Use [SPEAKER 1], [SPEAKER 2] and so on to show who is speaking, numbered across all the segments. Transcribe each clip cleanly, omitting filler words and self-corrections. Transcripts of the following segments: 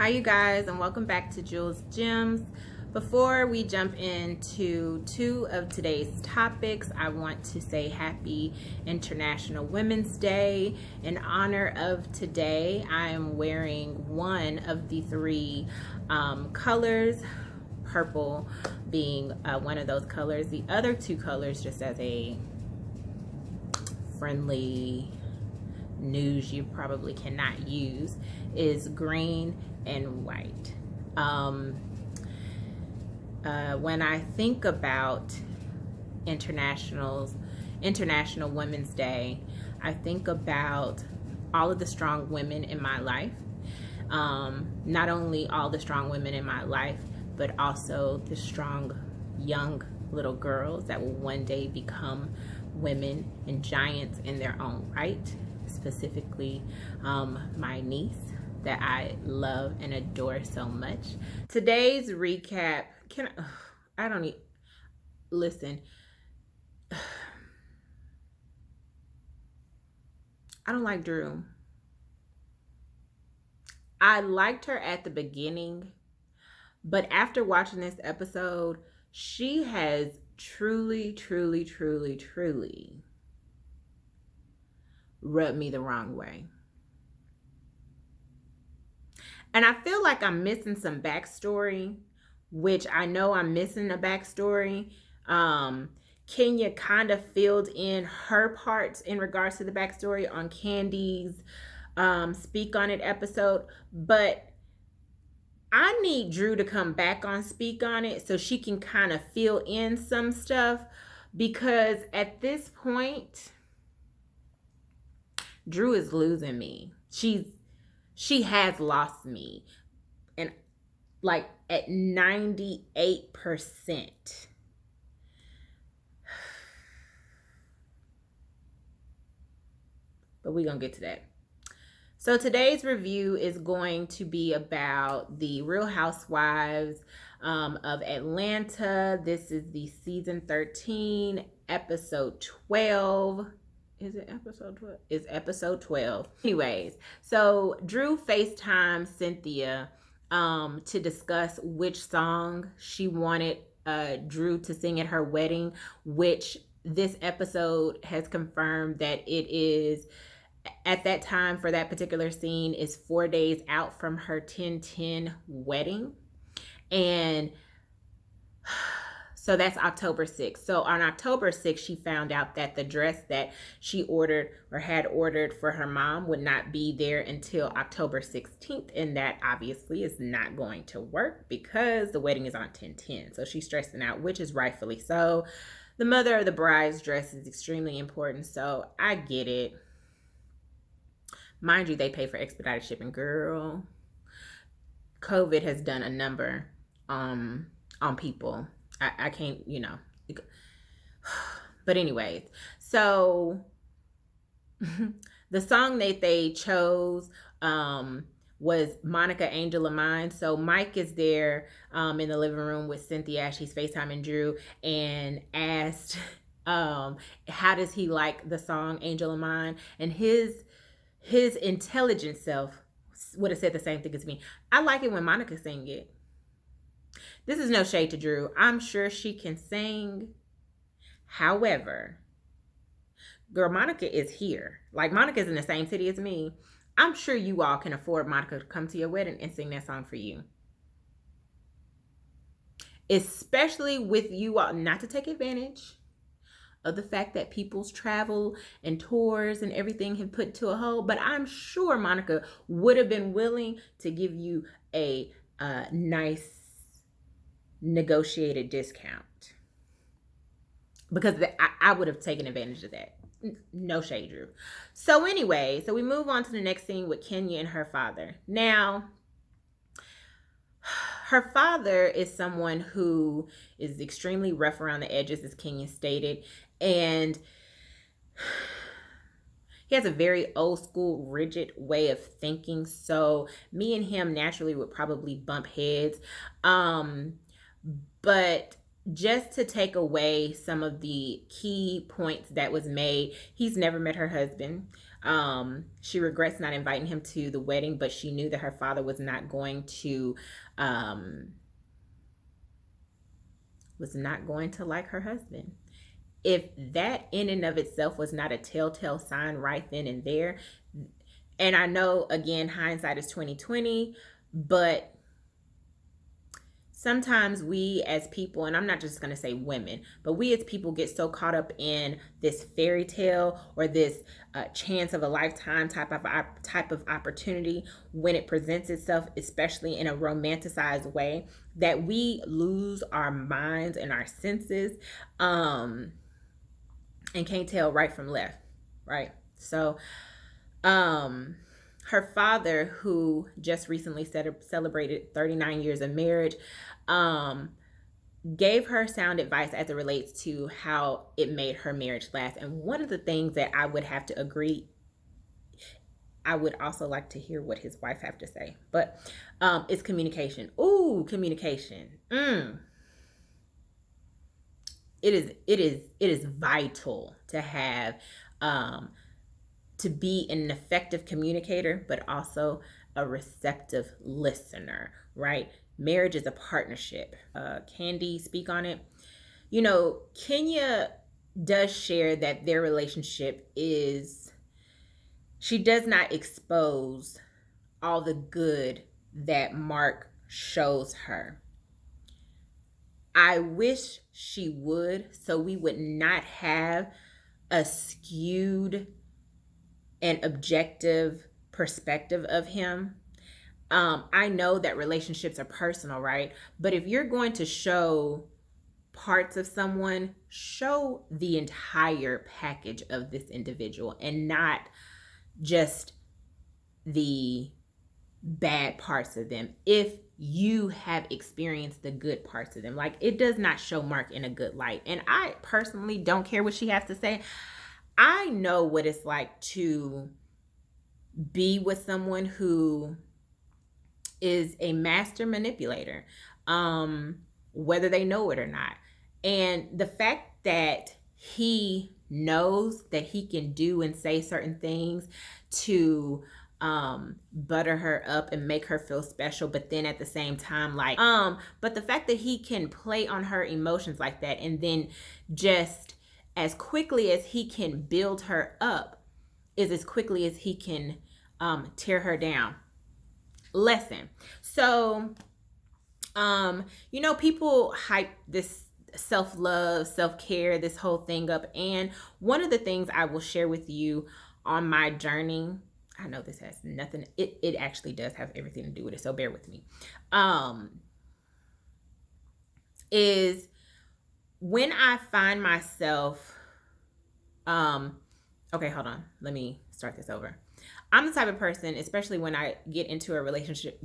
[SPEAKER 1] Hi you guys, and welcome back to Jewell's Gems. Before we jump into two of today's topics, I want to say happy International Women's Day. In honor of today, I am wearing one of the three colors, purple being one of those colors. The other two colors, just as a friendly news you probably cannot use, is green and white. When I think about International Women's Day, I think about all of the strong women in my life. Not only all the strong women in my life, but also the strong young little girls that will one day become women and giants in their own right. Specifically, my niece that I love and adore so much. Today's recap, listen. I don't like Drew. I liked her at the beginning, but after watching this episode, she has truly rubbed me the wrong way. And I feel like I'm missing some backstory, which I know I'm missing a backstory. Kenya kind of filled in her parts in regards to the backstory on Candy's Speak On It episode, but I need Drew to come back on Speak On It so she can kind of fill in some stuff, because at this point, Drew is losing me. She has lost me, and like at 98%. But we're gonna get to that. So today's review is going to be about the Real Housewives of Atlanta. This is the season 13, episode 12. Is it episode 12? It's episode 12. Anyways, so Drew FaceTimed Cynthia to discuss which song she wanted Drew to sing at her wedding, which this episode has confirmed that it is, at that time for that particular scene, is 4 days out from her 10/10 wedding. And so that's October 6th. So on October 6th, she found out that the dress that she ordered or had ordered for her mom would not be there until October 16th. And that obviously is not going to work because the wedding is on 10/10. So she's stressing out, which is rightfully so. The mother of the bride's dress is extremely important, so I get it. Mind you, they pay for expedited shipping. Girl, COVID has done a number on people. I can't, But anyways, so the song that they chose was Monica, Angel of Mine. So Mike is there in the living room with Cynthia as she's FaceTiming Drew, and asked how does he like the song Angel of Mine, and his intelligent self would have said the same thing as me. I like it when Monica sing it. This is no shade to Drew. I'm sure she can sing. However, girl, Monica is here. Like, Monica's in the same city as me. I'm sure you all can afford Monica to come to your wedding and sing that song for you. Especially with you all, not to take advantage of the fact that people's travel and tours and everything have put to a hold, but I'm sure Monica would have been willing to give you a nice negotiated discount, because I would have taken advantage of that. No shade, Drew. So anyway, so we move on to the next scene with Kenya and her father. Now, her father is someone who is extremely rough around the edges, as Kenya stated, and he has a very old school, rigid way of thinking. So me and him naturally would probably bump heads. But just to take away some of the key points that was made, he's never met her husband. She regrets not inviting him to the wedding, but she knew that her father was not going to like her husband. If that in and of itself was not a telltale sign right then and there, and I know, again, hindsight is 2020, but sometimes we as people, and I'm not just going to say women, but we as people get so caught up in this fairy tale or this chance of a lifetime type of opportunity when it presents itself, especially in a romanticized way, that we lose our minds and our senses, and can't tell right from left, right? So her father, who just recently celebrated 39 years of marriage, gave her sound advice as it relates to how it made her marriage last. And one of the things that I would have to agree, I would also like to hear what his wife have to say, but it's communication. Ooh, communication. It is vital to have to be an effective communicator, but also a receptive listener, right? Marriage is a partnership. Candy, speak on it. Kenya does share that their relationship she does not expose all the good that Mark shows her. I wish she would, so we would not have a skewed and objective perspective of him. I know that relationships are personal, right? But if you're going to show parts of someone, show the entire package of this individual and not just the bad parts of them. If you have experienced the good parts of them, like, it does not show Mark in a good light. And I personally don't care what she has to say. I know what it's like to be with someone who is a master manipulator, whether they know it or not. And the fact that he knows that he can do and say certain things to butter her up and make her feel special, but then at the same time, like, but the fact that he can play on her emotions like that, and then just as quickly as he can build her up is as quickly as he can tear her down. So people hype this self-love, self-care, this whole thing up, and one of the things I will share with you on my journey, I know this has nothing, it actually does have everything to do with it, so bear with me, is when I find myself, okay, hold on, let me start this over. I'm the type of person, especially when I get into a relationship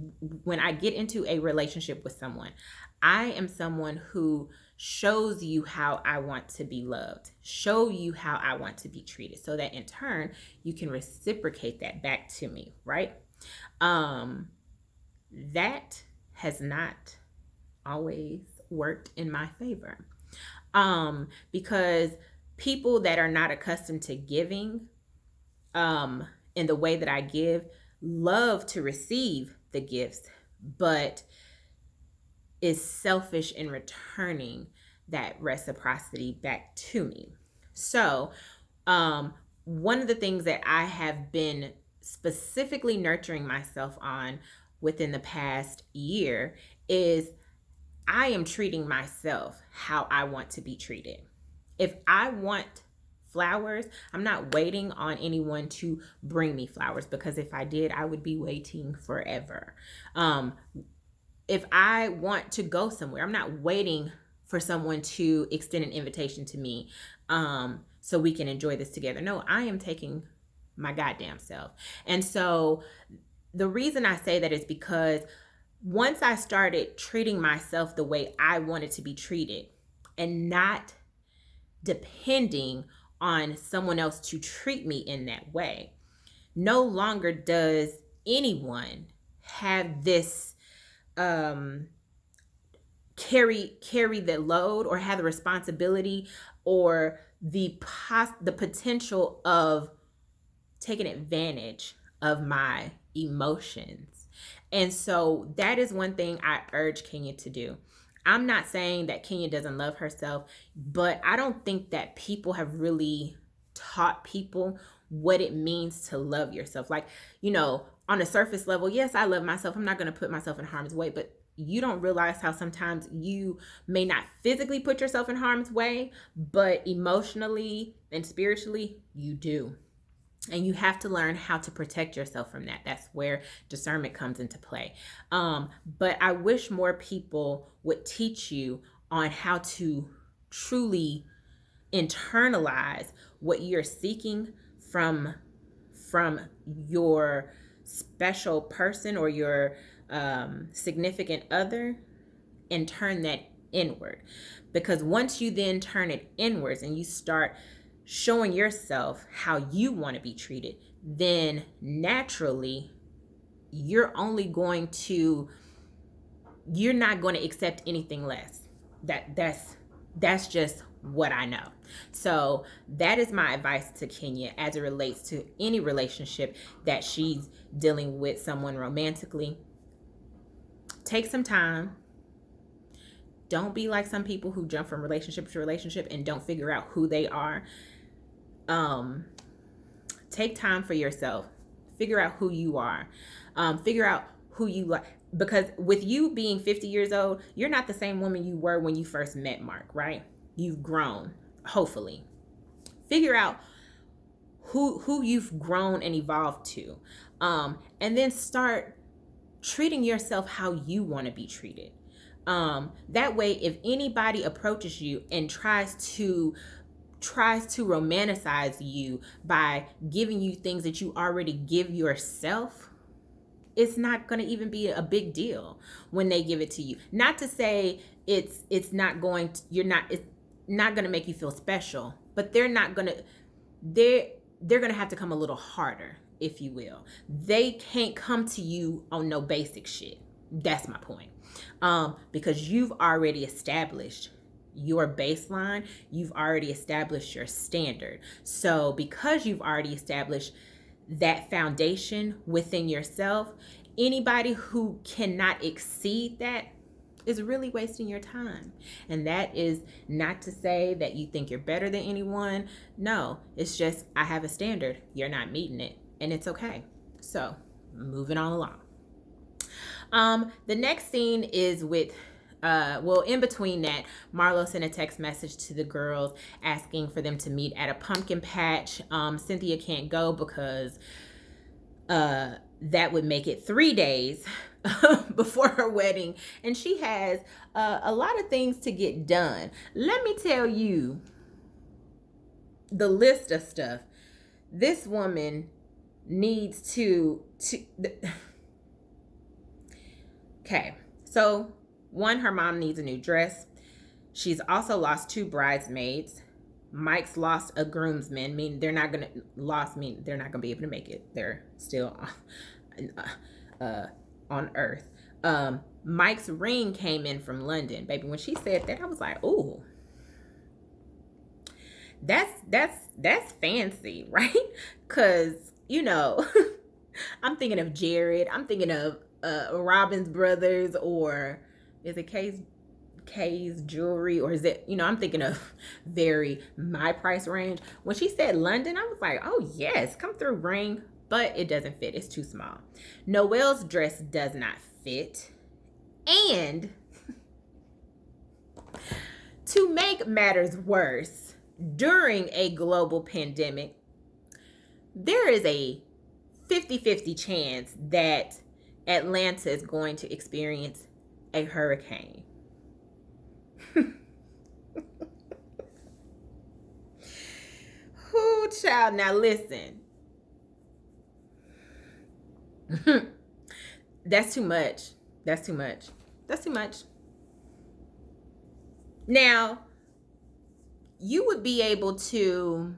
[SPEAKER 1] with someone, I am someone who shows you how I want to be loved, show you how I want to be treated, so that in turn, you can reciprocate that back to me, right? That has not always worked in my favor. Because people that are not accustomed to giving, in the way that I give, love to receive the gifts, but is selfish in returning that reciprocity back to me. So, one of the things that I have been specifically nurturing myself on within the past year is I am treating myself how I want to be treated. If I want flowers, I'm not waiting on anyone to bring me flowers, because if I did, I would be waiting forever. If I want to go somewhere, I'm not waiting for someone to extend an invitation to me so we can enjoy this together. No, I am taking my goddamn self. And so the reason I say that is because once I started treating myself the way I wanted to be treated and not depending on someone else to treat me in that way, no longer does anyone have this carry the load or have the responsibility or the potential of taking advantage of my emotions. And so that is one thing I urge Kenya to do. I'm not saying that Kenya doesn't love herself, but I don't think that people have really taught people what it means to love yourself. Like, on a surface level, yes, I love myself. I'm not going to put myself in harm's way, but you don't realize how sometimes you may not physically put yourself in harm's way, but emotionally and spiritually, you do. And you have to learn how to protect yourself from that. That's where discernment comes into play. But I wish more people would teach you on how to truly internalize what you're seeking from your special person or your significant other, and turn that inward. Because once you then turn it inwards and you start showing yourself how you want to be treated, then naturally you're not going to accept anything less. That's just what I know. So that is my advice to Kenya as it relates to any relationship that she's dealing with someone romantically. Take some time. Don't be like some people who jump from relationship to relationship and don't figure out who they are. Take time for yourself. Figure out who you are. Figure out who you like. Because with you being 50 years old, you're not the same woman you were when you first met Mark, right? You've grown, hopefully. Figure out who you've grown and evolved to. And then start treating yourself how you want to be treated. That way, if anybody approaches you and tries to romanticize you by giving you things that you already give yourself, it's not going to even be a big deal when they give it to you. Not to say it's not going to make you feel special, but they're going to have to come a little harder, if you will. They can't come to you on no basic shit. That's my point. Because you've already established your baseline, you've already established your standard. So because you've already established that foundation within yourself, anybody who cannot exceed that is really wasting your time. And that is not to say that you think you're better than anyone. No, it's just I have a standard. You're not meeting it, and it's okay. So moving on along. The next scene is with in between that, Marlo sent a text message to the girls asking for them to meet at a pumpkin patch. Cynthia can't go because that would make it 3 days before her wedding, and she has a lot of things to get done. Let me tell you the list of stuff this woman needs to okay, so one, her mom needs a new dress. She's also lost 2 bridesmaids. Mike's lost a groomsman. They're not gonna be able to make it. They're still on Earth. Mike's ring came in from London, baby. When she said that, I was like, "Ooh, that's fancy, right?" Because I'm thinking of Jared. I'm thinking of Robin's brothers, or is it Kay's jewelry, or is it, I'm thinking of very my price range. When she said London, I was like, oh yes, come through, ring. But it doesn't fit. It's too small. Noelle's dress does not fit. And to make matters worse, during a global pandemic, there is a 50-50 chance that Atlanta is going to experience a hurricane. Whoo, child. Now listen. That's too much. That's too much. That's too much. Now, you would be able to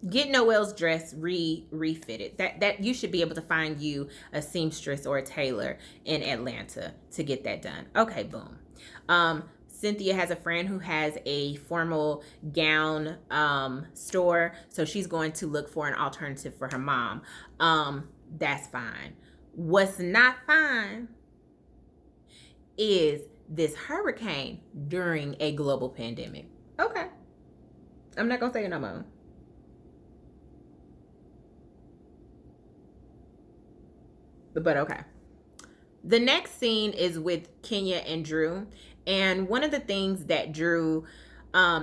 [SPEAKER 1] get Noelle's dress refitted. That you should be able to find you a seamstress or a tailor in Atlanta to get that done. Okay, boom. Cynthia has a friend who has a formal gown store, so she's going to look for an alternative for her mom. That's fine. What's not fine is this hurricane during a global pandemic. Okay. I'm not going to say it no more. But okay. The next scene is with Kenya and Drew. And one of the things that Drew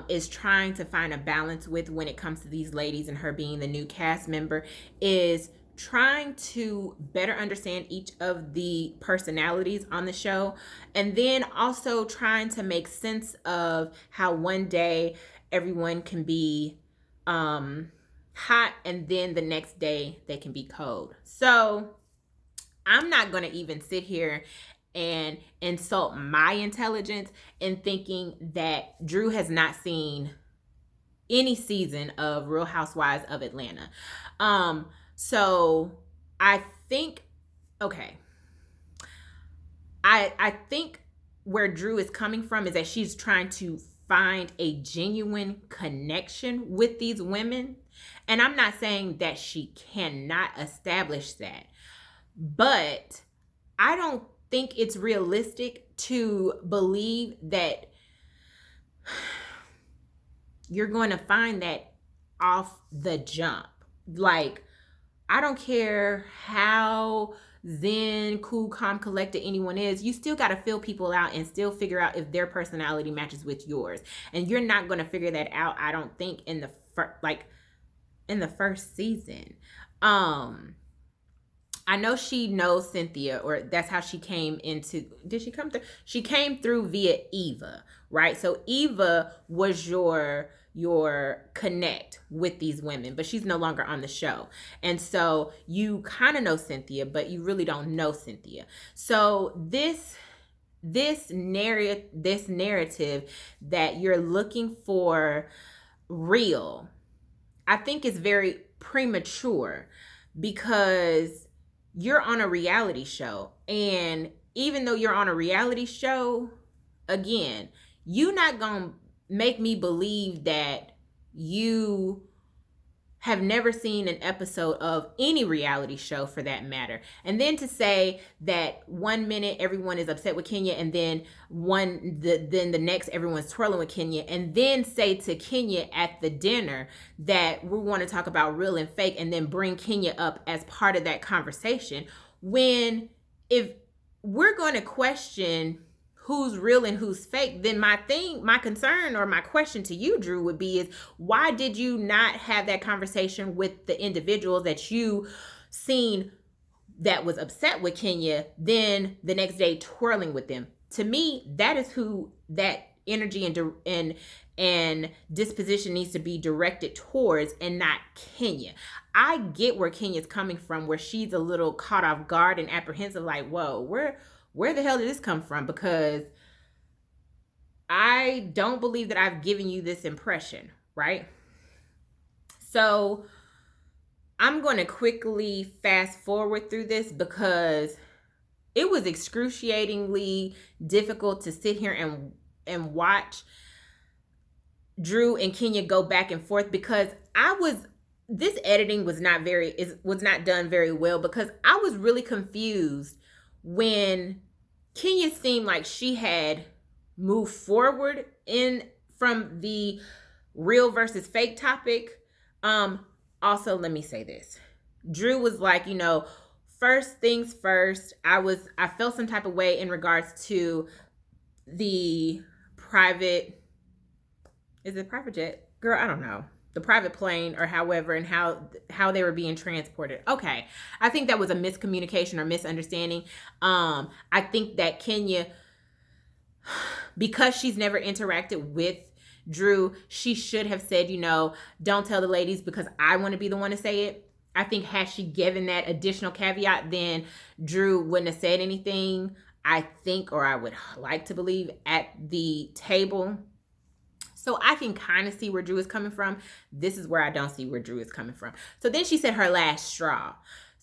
[SPEAKER 1] is trying to find a balance with when it comes to these ladies and her being the new cast member is trying to better understand each of the personalities on the show, and then also trying to make sense of how one day everyone can be hot and then the next day they can be cold. So I'm not going to even sit here and insult my intelligence in thinking that Drew has not seen any season of Real Housewives of Atlanta. So I think, okay, I think where Drew is coming from is that she's trying to find a genuine connection with these women. And I'm not saying that she cannot establish that, but I don't think it's realistic to believe that you're going to find that off the jump. Like, I don't care how zen, cool, calm, collected anyone is, you still got to feel people out and still figure out if their personality matches with yours. And you're not going to figure that out, I don't think, in the first season. I know she knows Cynthia, or that's how she came into, did she come through? She came through via Eva, right? So Eva was your connect with these women, but she's no longer on the show. And so you kind of know Cynthia, but you really don't know Cynthia. So this narrative that you're looking for real, I think is very premature, because you're on a reality show. And even though you're on a reality show, again, you're not going to make me believe that you have never seen an episode of any reality show for that matter. And then to say that 1 minute everyone is upset with Kenya, and then the next everyone's twirling with Kenya, and then say to Kenya at the dinner that we want to talk about real and fake, and then bring Kenya up as part of that conversation, when if we're going to question who's real and who's fake, then my concern or my question to you, Drew, would be is why did you not have that conversation with the individuals that you seen that was upset with Kenya, then the next day twirling with them? To me, that is who that energy and disposition needs to be directed towards, and not Kenya. I get where Kenya's coming from, where she's a little caught off guard and apprehensive, like, whoa, where the hell did this come from? Because I don't believe that I've given you this impression, right? So I'm going to quickly fast forward through this, because it was excruciatingly difficult to sit here and watch Drew and Kenya go back and forth, because this editing was not done very well, because I was really confused when Kenya seemed like she had moved forward from the real versus fake topic. Also, let me say this. Drew was like, first things first, I felt some type of way in regards to the private, is it private jet? Girl, I don't know. The private plane, or however, and how they were being transported. Okay. I think that was a miscommunication or misunderstanding. I think that Kenya, because she's never interacted with Drew, she should have said, don't tell the ladies, because I want to be the one to say it. I think had she given that additional caveat, then Drew wouldn't have said anything, I think, or I would like to believe, at the table. So I can kind of see where Drew is coming from. This is where I don't see where Drew is coming from. So then she said her last straw.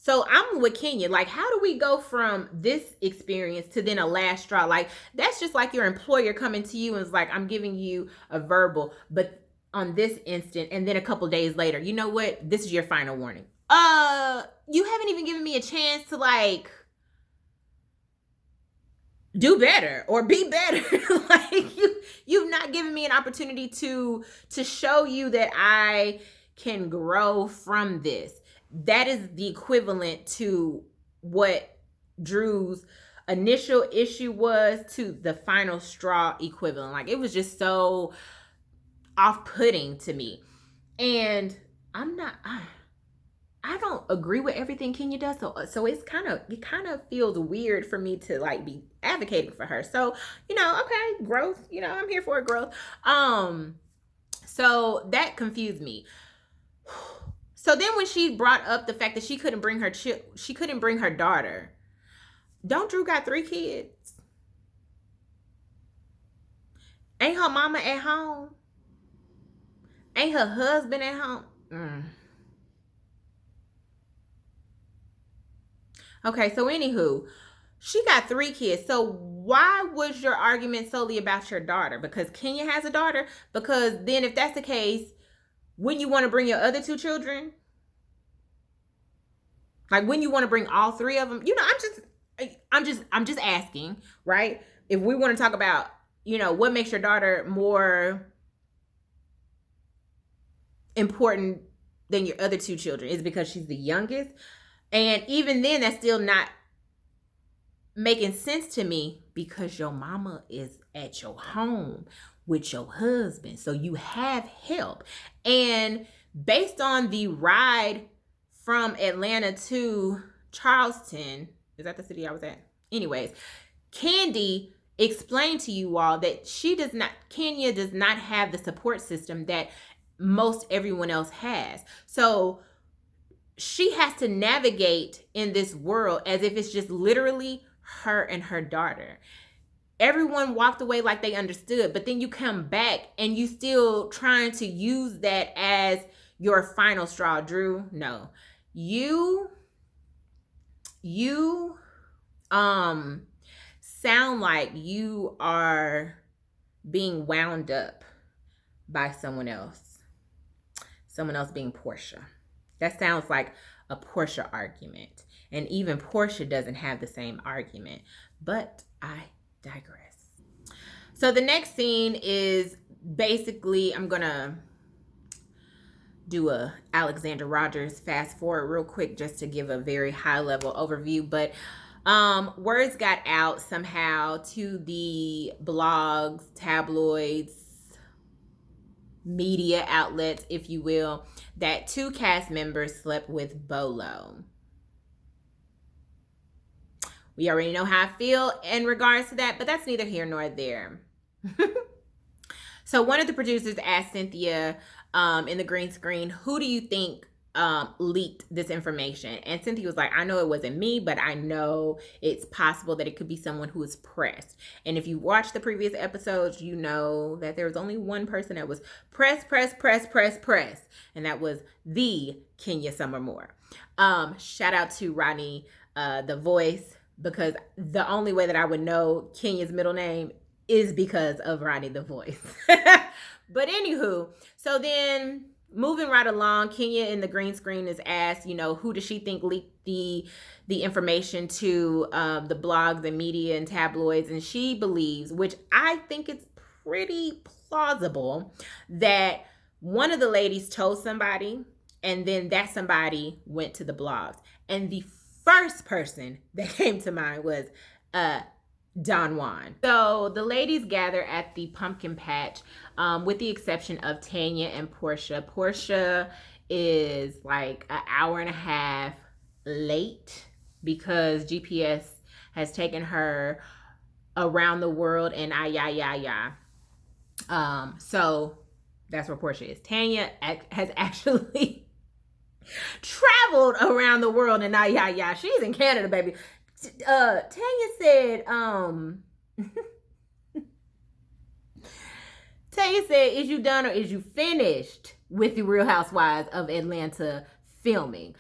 [SPEAKER 1] So I'm with Kenya. Like, how do we go from this experience to then a last straw? Like, that's just like your employer coming to you and is like, I'm giving you a verbal, but on this instant, and then a couple days later, you know what? This is your final warning. You haven't even given me a chance to like do better or be better. Like you've not given me an opportunity to show you that I can grow from this. That is the equivalent to what Drew's initial issue was to the final straw equivalent. Like, it was just so off-putting to me. And I don't agree with everything Kenya does, so it kind of feels weird for me to like be advocating for her. So, okay, growth, I'm here for growth. So that confused me. So then when she brought up the fact that she couldn't bring her daughter. Don't Drew got 3 kids? Ain't her mama at home? Ain't her husband at home? Okay, so anywho, she got 3 kids. So why was your argument solely about your daughter? Because Kenya has a daughter? Because then if that's the case, wouldn't you want to bring your other 2 children? Like, wouldn't you want to bring all 3 of them? I'm just asking, right? If we want to talk about, what makes your daughter more important than your other 2 children? Is it because she's the youngest? And even then, that's still not making sense to me, because your mama is at your home with your husband. So you have help. And based on the ride from Atlanta to Charleston, is that the city I was at? Anyways, Candy explained to you all that Kenya does not have the support system that most everyone else has. So she has to navigate in this world as if it's just literally her and her daughter. Everyone walked away like they understood, but then you come back and you still trying to use that as your final straw. Drew, no. You sound like you are being wound up by someone else being Porsha. That sounds like a Porsha argument. And even Porsha doesn't have the same argument. But I digress. So the next scene is basically, I'm going to do a Alexander Rogers fast forward real quick just to give a very high level overview. But words got out somehow to the blogs, tabloids, media outlets, if you will, that 2 cast members slept with Bolo. We already know how I feel in regards to that, but that's neither here nor there. So one of the producers asked Cynthia in the green screen, who do you think leaked this information? And Cynthia was like, I know it wasn't me, but I know it's possible that it could be someone who is pressed. And if you watch the previous episodes, you know that there was only one person that was pressed, and that was the Kenya Summermore. Shout out to Ronnie, the voice, because the only way that I would know Kenya's middle name is because of Ronnie the voice. But anywho, so then moving right along, Kenya in the green screen is asked, who does she think leaked the information to the blogs and media and tabloids? And she believes, which I think it's pretty plausible, that one of the ladies told somebody, and then that somebody went to the blogs. And the first person that came to mind was Don Juan. So the ladies gather at the pumpkin patch, with the exception of Tanya and Porsha. Porsha is like an hour and a half late because GPS has taken her around the world and so that's where Porsha is. Tanya has actually traveled around the world and she's in Canada, baby. Tanya said, is you done or is you finished with the Real Housewives of Atlanta filming?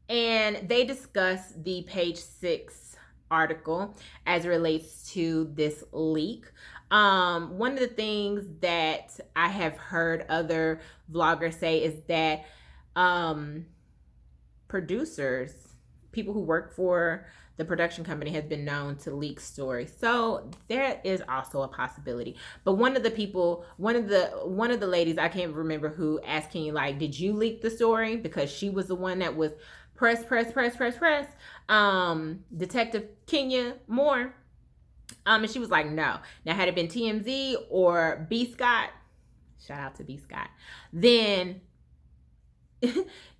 [SPEAKER 1] And they discuss the page 6 article as it relates to this leak. One of the things that I have heard other vloggers say is that producers, people who work for the production company, has been known to leak stories. So there is also a possibility. But one of the ladies, I can't remember who, asking like, did you leak the story? Because she was the one that was press. Detective Kenya Moore. And she was like, no. Now, had it been TMZ or B Scott, shout out to B Scott, then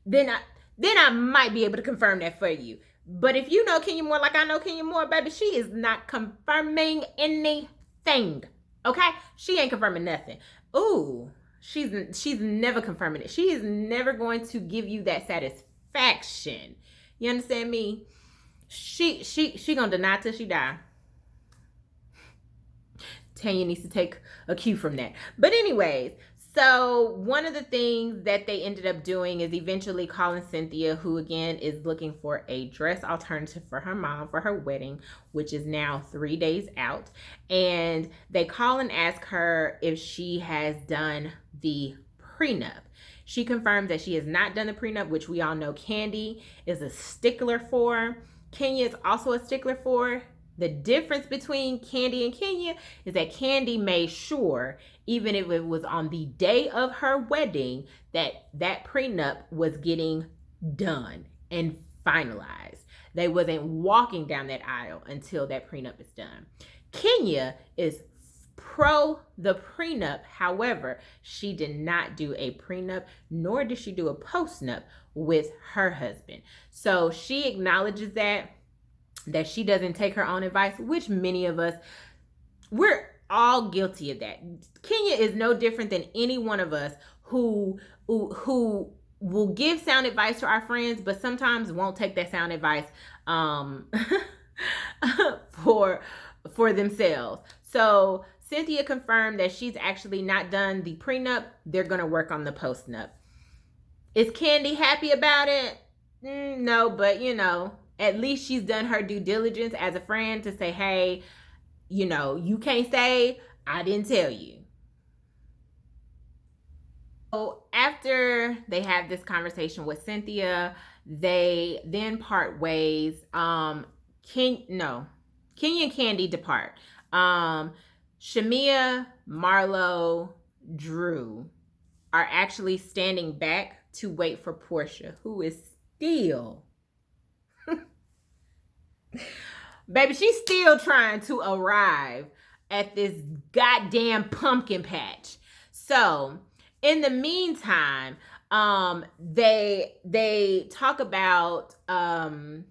[SPEAKER 1] then I might be able to confirm that for you. But if you know Kenya Moore like I know Kenya Moore, baby, she is not confirming anything. Okay? She ain't confirming nothing. Ooh, she's never confirming it. She is never going to give you that satisfaction. You understand me? She gonna deny till she die. Tanya needs to take a cue from that. But anyways, so one of the things that they ended up doing is eventually calling Cynthia, who again is looking for a dress alternative for her mom for her wedding, which is now 3 days out. And they call and ask her if she has done the prenup. She confirmed that she has not done the prenup, which we all know Kandi is a stickler for. Kenya is also a stickler for. The difference between Kandi and Kenya is that Kandi made sure, even if it was on the day of her wedding, that that prenup was getting done and finalized. They wasn't walking down that aisle until that prenup is done. Kenya is pro the prenup. However, she did not do a prenup, nor did she do a postnup with her husband. So she acknowledges that she doesn't take her own advice, which many of us, we're all guilty of that. Kenya is no different than any one of us who will give sound advice to our friends, but sometimes won't take that sound advice for themselves. So Cynthia confirmed that she's actually not done the prenup. They're going to work on the postnup. Is Kandi happy about it? No, but at least she's done her due diligence as a friend to say, hey, you can't say I didn't tell you. So after they have this conversation with Cynthia, they then part ways. Kenya and Kandi depart. Shamia, Marlo, Drew are actually standing back to wait for Porsha, who is still baby, she's still trying to arrive at this goddamn pumpkin patch. So in the meantime, they talk about the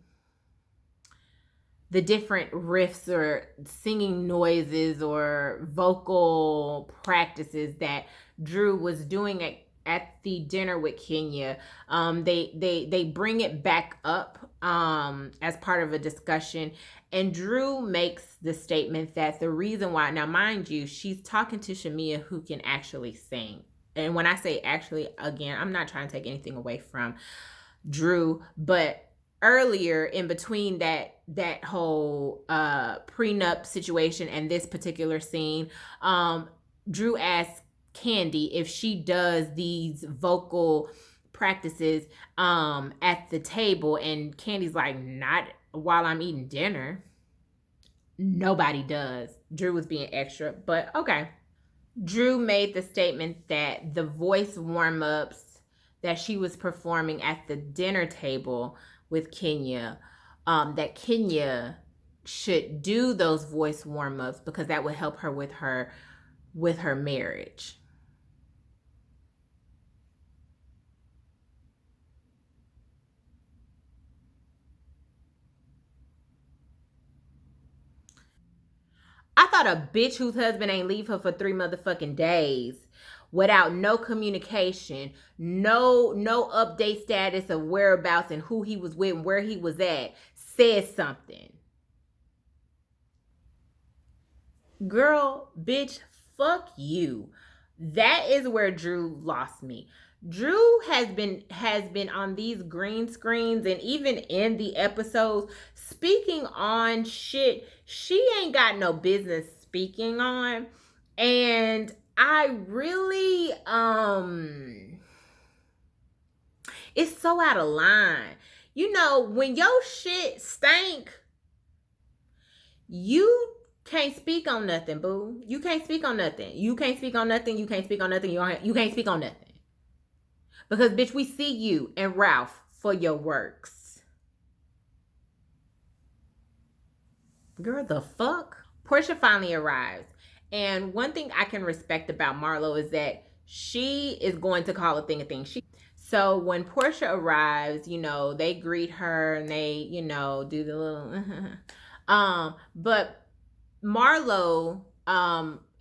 [SPEAKER 1] different riffs or singing noises or vocal practices that Drew was doing at the dinner with Kenya. They bring it back up as part of a discussion, and Drew makes the statement that the reason why, now mind you, she's talking to Shamia, who can actually sing. And when I say actually, again, I'm not trying to take anything away from Drew, but earlier in between that whole prenup situation and this particular scene, Drew asked Kandi if she does these vocal practices at the table, and Candy's like, not while I'm eating dinner. Nobody does. Drew was being extra, but okay. Drew made the statement that the voice warm-ups that she was performing at the dinner table with Kenya, that Kenya should do those voice warm-ups because that would help her with her marriage. I thought a bitch whose husband ain't leave her for 3 motherfucking days without no communication, no update status of whereabouts and who he was with and where he was at, said something. Girl, bitch, fuck you. That is where Drew lost me. Drew has been on these green screens and even in the episodes speaking on shit she ain't got no business speaking on. And I really it's so out of line. You know, when your shit stank, you can't speak on nothing, boo. You can't speak on nothing. You can't speak on nothing. You can't speak on nothing. You can't speak on nothing. Because, bitch, we see you and Ralph for your works. Girl, the fuck? Porsha finally arrives. And one thing I can respect about Marlo is that she is going to call a thing a thing. So when Porsha arrives, you know, they greet her and they, you know, do the little but Marlo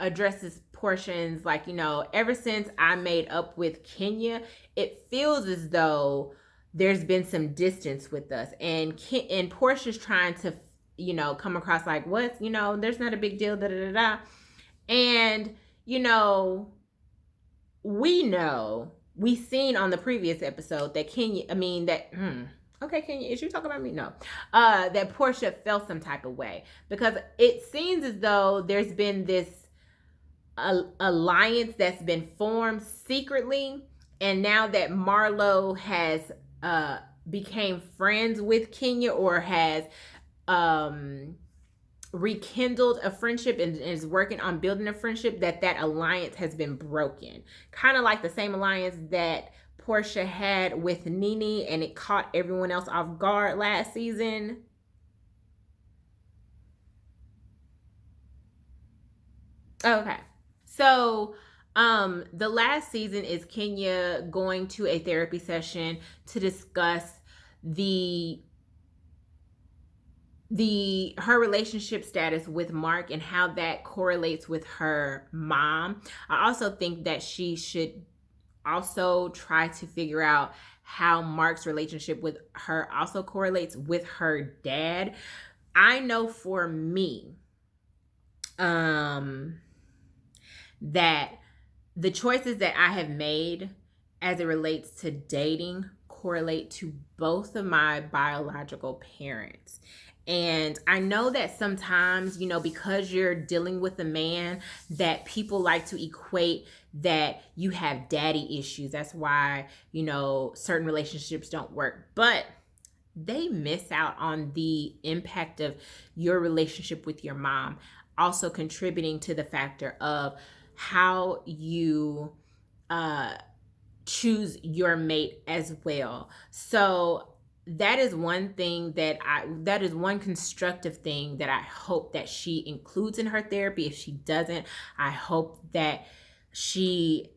[SPEAKER 1] addresses Portions like, you know, ever since I made up with Kenya, it feels as though there's been some distance with us. And Portia's trying to, you know, come across like, what? You know, there's not a big deal, da da da da. And, you know, we seen on the previous episode that Kenya, okay, Kenya, is you talking about me? No. That Porsha felt some type of way because it seems as though there's been this alliance that's been formed secretly, and now that Marlo has became friends with Kenya or has rekindled a friendship and is working on building a friendship, that alliance has been broken. Kind of like the same alliance that Porsha had with Nene and it caught everyone else off guard last season. Okay. So, the last season is Kenya going to a therapy session to discuss her relationship status with Mark and how that correlates with her mom. I also think that she should also try to figure out how Mark's relationship with her also correlates with her dad. I know for me, that the choices that I have made as it relates to dating correlate to both of my biological parents. And I know that sometimes, you know, because you're dealing with a man, that people like to equate that you have daddy issues. That's why, you know, certain relationships don't work. But they miss out on the impact of your relationship with your mom, also contributing to the factor of how you choose your mate as well. So that is one thing that is one constructive thing that I hope that she includes in her therapy. If she doesn't, I hope that she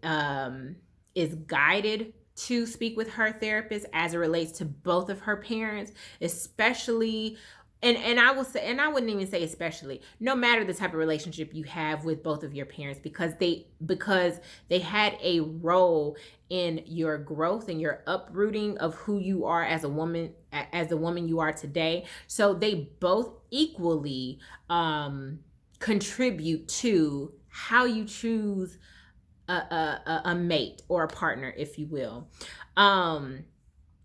[SPEAKER 1] is guided to speak with her therapist as it relates to both of her parents, especially. And I will say, and I wouldn't even say especially, no matter the type of relationship you have with both of your parents, because they had a role in your growth and your uprooting of who you are as a woman you are today. So they both equally contribute to how you choose a mate or a partner, if you will.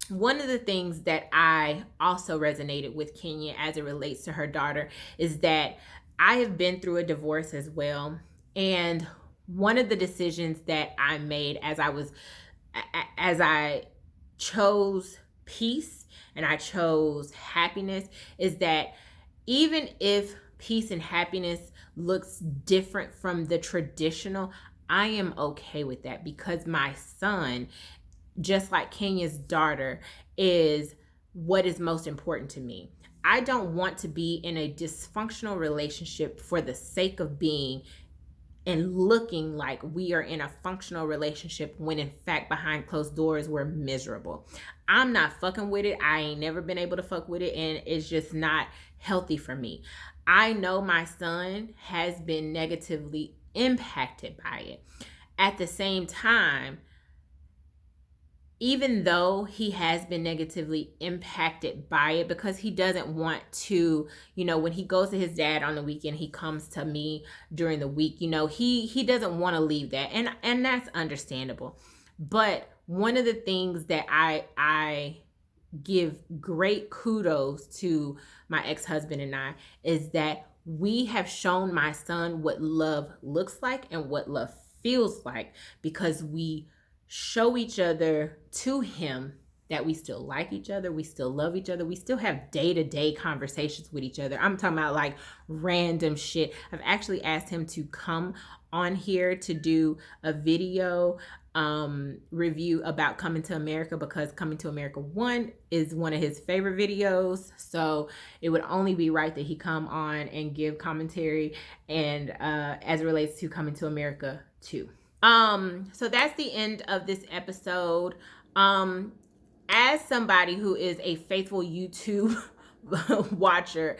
[SPEAKER 1] One of the things that I also resonated with Kenya as it relates to her daughter is that I have been through a divorce as well. And one of the decisions that I made as I chose peace and I chose happiness is that even if peace and happiness looks different from the traditional, I am okay with that because my son, just like Kenya's daughter, is what is most important to me. I don't want to be in a dysfunctional relationship for the sake of being and looking like we are in a functional relationship when in fact behind closed doors we're miserable. I'm not fucking with it. I ain't never been able to fuck with it, and it's just not healthy for me. I know my son has been negatively impacted by it. At the same time, even though he has been negatively impacted by it, because he doesn't want to, you know, when he goes to his dad on the weekend, he comes to me during the week, you know, he doesn't want to leave that. And that's understandable. But one of the things that I give great kudos to my ex-husband and I is that we have shown my son what love looks like and what love feels like, because we show each other to him that we still like each other, we still love each other, we still have day-to-day conversations with each other. I'm talking about like random shit. I've actually asked him to come on here to do a video review about Coming to America, because Coming to America 1 is one of his favorite videos. So it would only be right that he come on and give commentary and as it relates to Coming to America 2. So that's the end of this episode. As somebody who is a faithful YouTube watcher,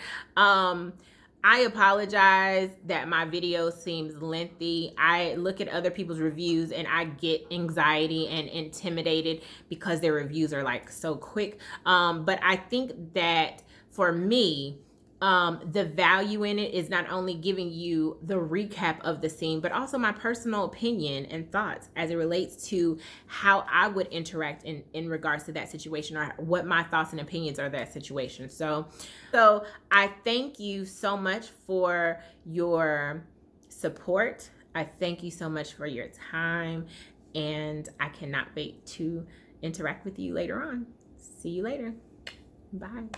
[SPEAKER 1] I apologize that my video seems lengthy. I look at other people's reviews and I get anxiety and intimidated because their reviews are like so quick. But I think that for me, the value in it is not only giving you the recap of the scene, but also my personal opinion and thoughts as it relates to how I would interact in regards to that situation, or what my thoughts and opinions are of that situation. So I thank you so much for your support. I thank you so much for your time, and I cannot wait to interact with you later on. See you later. Bye.